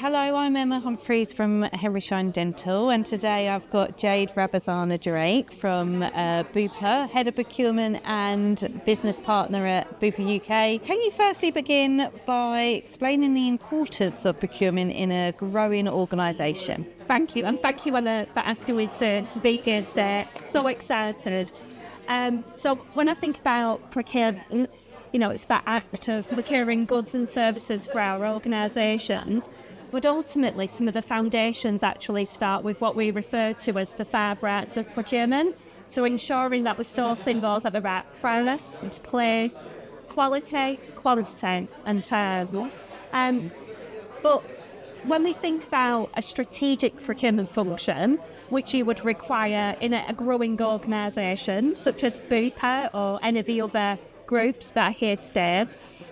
Hello, I'm Emma Humphreys from Henry Schein Dental, and today I've got Jade Rabezzana-Drake from Bupa, Head of Procurement and Business Partner at Bupa UK. Can you firstly begin by explaining the importance of procurement in a growing organisation? Thank you, and thank you, Emma, for asking me to be here today. So excited. So when I think about procurement, it's that act of procuring goods and services for our organisations. But ultimately, some of the foundations actually start with what we refer to as the 5 rights of procurement. So ensuring that we're sourcing those at the right price, place, quality, quantity, and time. But when we think about a strategic procurement function, which you would require in a growing organisation, such as Bupa or any of the other groups that are here today,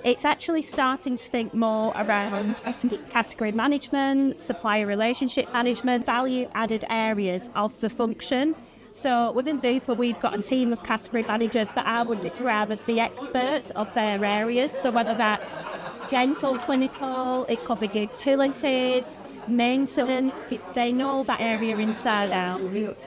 it's actually starting to think more around category management, supplier relationship management, value-added areas of the function. So within Bupa, we've got a team of category managers that I would describe as the experts of their areas. So whether that's dental, clinical, it could be utilities, maintenance, they know that area inside out.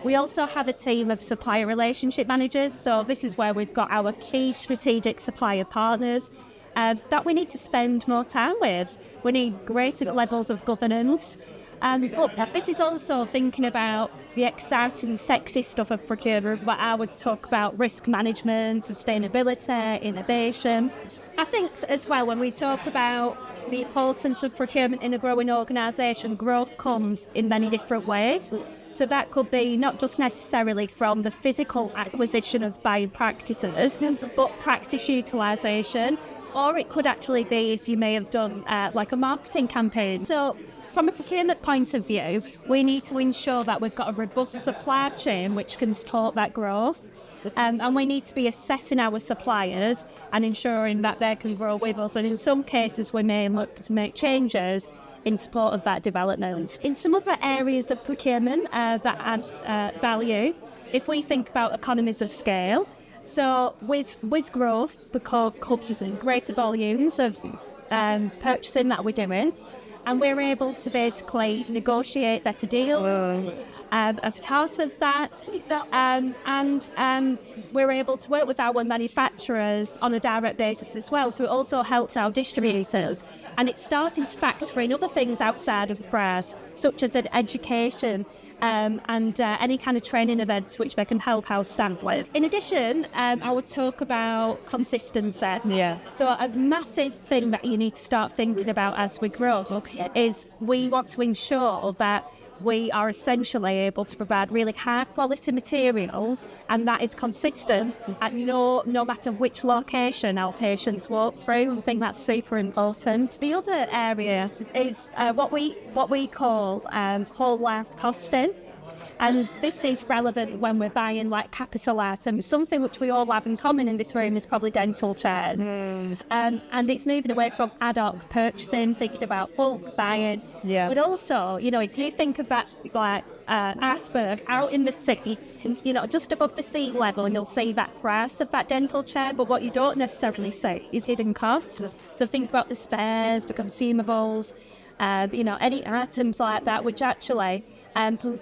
We also have a team of supplier relationship managers, so this is where we've got our key strategic supplier partners that we need to spend more time with. We need greater levels of governance. But this is also thinking about the exciting, sexy stuff of procurement, where I would talk about risk management, sustainability, innovation. I think as well, when we talk about the importance of procurement in a growing organisation, growth comes in many different ways. So that could be not just necessarily from the physical acquisition of buying practices, but practice utilisation, or it could actually be, as you may have done, like a marketing campaign. So from a procurement point of view, we need to ensure that we've got a robust supply chain which can support that growth. And we need to be assessing our suppliers and ensuring that they can grow with us. And in some cases, we may look to make changes in support of that development. In some other areas of procurement that adds value, if we think about economies of scale, so with growth, the comes in greater volumes of purchasing that we're doing, and we're able to basically negotiate better deals as part of that. And we're able to work with our manufacturers on a direct basis as well. So it also helps our distributors. And it's starting to factor in other things outside of price, such as education and any kind of training events which they can help our staff with. In addition, I would talk about consistency. Yeah. So a massive thing that you need to start thinking about as we grow is we want to ensure that we are essentially able to provide really high quality materials, and that is consistent at no matter which location our patients walk through. I think that's super important. The other area is what we call whole life costing. And this is relevant when we're buying like capital items. Something which we all have in common in this room is probably dental chairs. And it's moving away from ad hoc purchasing, thinking about bulk buying. Yeah. But also, if you think of that like iceberg out in the sea, just above the sea level, you'll see that price of that dental chair, but what you don't necessarily see is hidden costs. So think about the spares, the consumables, any items like that, which actually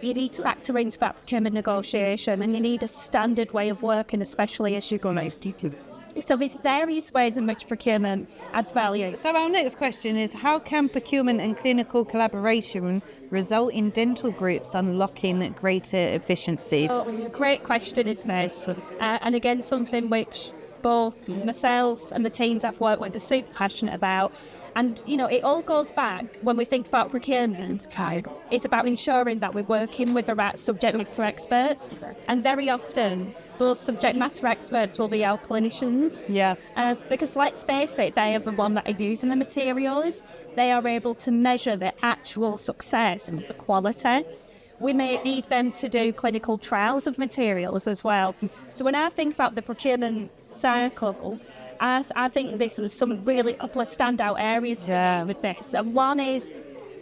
you need to factor into that procurement negotiation, and you need a standard way of working, especially as you go. So there's various ways in which procurement adds value. So our next question is, how can procurement and clinical collaboration result in dental groups unlocking greater efficiencies? Great question, it's this. And again, something which both myself and the teams I've worked with are super passionate about. And, it all goes back when we think about procurement. It's about ensuring that we're working with the right subject matter experts. And very often, those subject matter experts will be our clinicians. Yeah. Because let's face it, they are the one that are using the materials. They are able to measure the actual success and the quality. We may need them to do clinical trials of materials as well. So when I think about the procurement cycle, I think this is some really couple of standout areas with this. And one is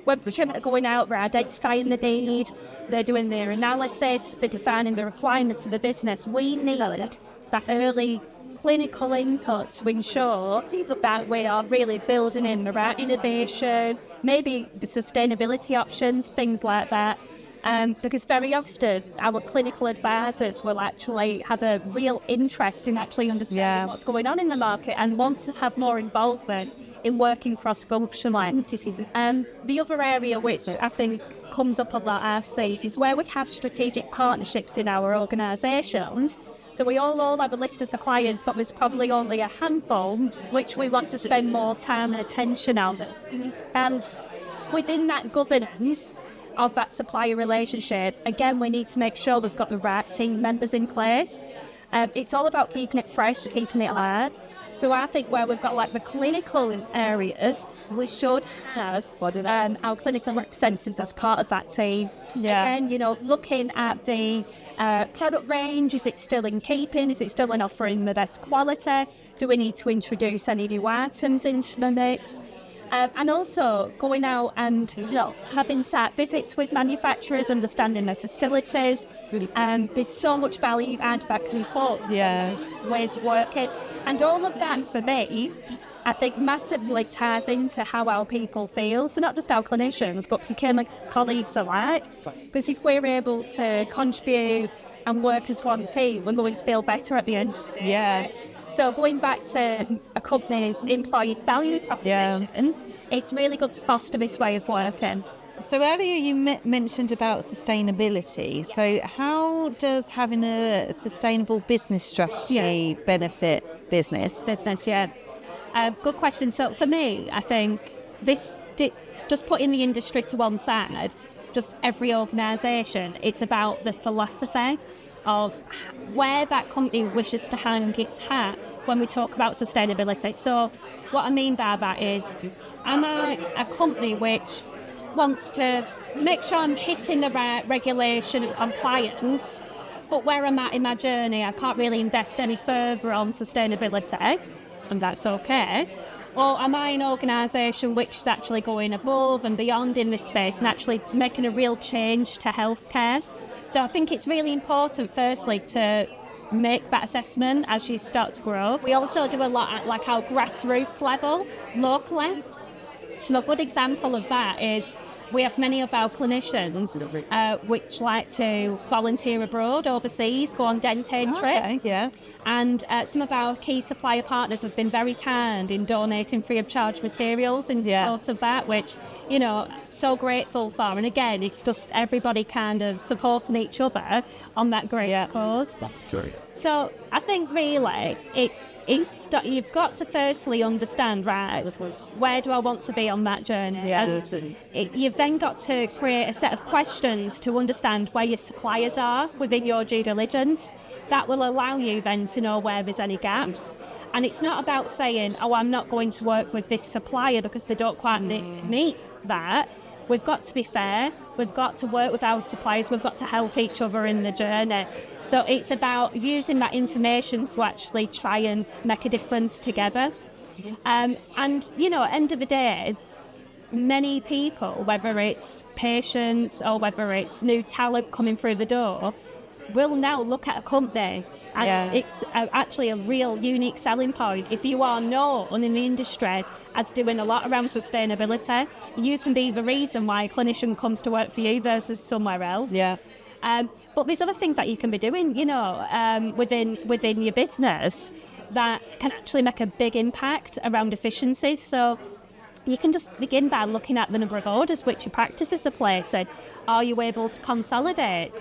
when procurement are going out, they're identifying the need, they're doing their analysis, they're defining the requirements of the business. We need that early clinical input to ensure that we are really building in the right innovation, maybe the sustainability options, things like that. Because very often our clinical advisors will actually have a real interest in actually understanding what's going on in the market and want to have more involvement in working cross-functionally. The other area which I think comes up a lot I've seen is where we have strategic partnerships in our organisations. So we all have a list of suppliers, but there's probably only a handful which we want to spend more time and attention on. And within that governance of that supplier relationship, again, we need to make sure we've got the right team members in place. It's all about keeping it fresh, keeping it alive. So I think where we've got like the clinical areas, we should have our clinical representatives as part of that team. Again, looking at the product range, is it still in keeping? Is it still in offering the best quality? Do we need to introduce any new items into the mix? And also going out and having site visits with manufacturers, understanding their facilities. There's so much value add that can help ways of working. And all of that, for me, I think massively ties into how our people feel. So not just our clinicians, but procurement colleagues alike. Because if we're able to contribute and work as one team, we're going to feel better at the end. So going back to a company's employee value proposition, it's really good to foster this way of working. So earlier you mentioned about sustainability. So how does having a sustainable business strategy benefit business? Good question. So for me, I think just putting the industry to one side, just every organisation, it's about the philosophy of where that company wishes to hang its hat when we talk about sustainability. So what I mean by that is, am I a company which wants to make sure I'm hitting the right regulation and compliance, but where I'm at in my journey, I can't really invest any further on sustainability, and that's okay? Or am I an organisation which is actually going above and beyond in this space and actually making a real change to healthcare? So I think it's really important, firstly, to make that assessment as you start to grow. We also do a lot at like our grassroots level, locally. So a good example of that is we have many of our clinicians which like to volunteer abroad, overseas, go on dentistry trips. And some of our key supplier partners have been very kind in donating free of charge materials in support of that, which, so grateful for. And again, it's just everybody kind of supporting each other on that great cause. So I think really you've got to firstly understand, right, where do I want to be on that journey? You've then got to create a set of questions to understand where your suppliers are within your due diligence. That will allow you then to know where there's any gaps. And it's not about saying, I'm not going to work with this supplier because they don't quite meet that. We've got to be fair. We've got to work with our suppliers. We've got to help each other in the journey. So it's about using that information to actually try and make a difference together. And, end of the day, many people, whether it's patients or whether it's new talent coming through the door, will now look at a company, and it's actually a real unique selling point. If you are known in the industry as doing a lot around sustainability, you can be the reason why a clinician comes to work for you versus somewhere else. But there's other things that you can be doing, within your business that can actually make a big impact around efficiencies. So you can just begin by looking at the number of orders which your practices are placing. Are you able to consolidate?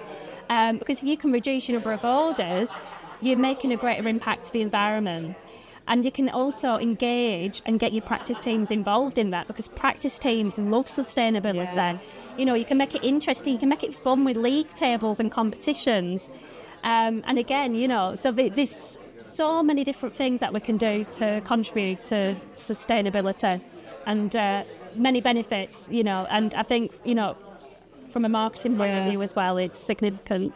Because if you can reduce your number of orders, you're making a greater impact to the environment. And you can also engage and get your practice teams involved in that, because practice teams love sustainability. You can make it interesting, you can make it fun with league tables and competitions. And again, so there's so many different things that we can do to contribute to sustainability, and many benefits, and I think, from a marketing point of view as well, it's significant.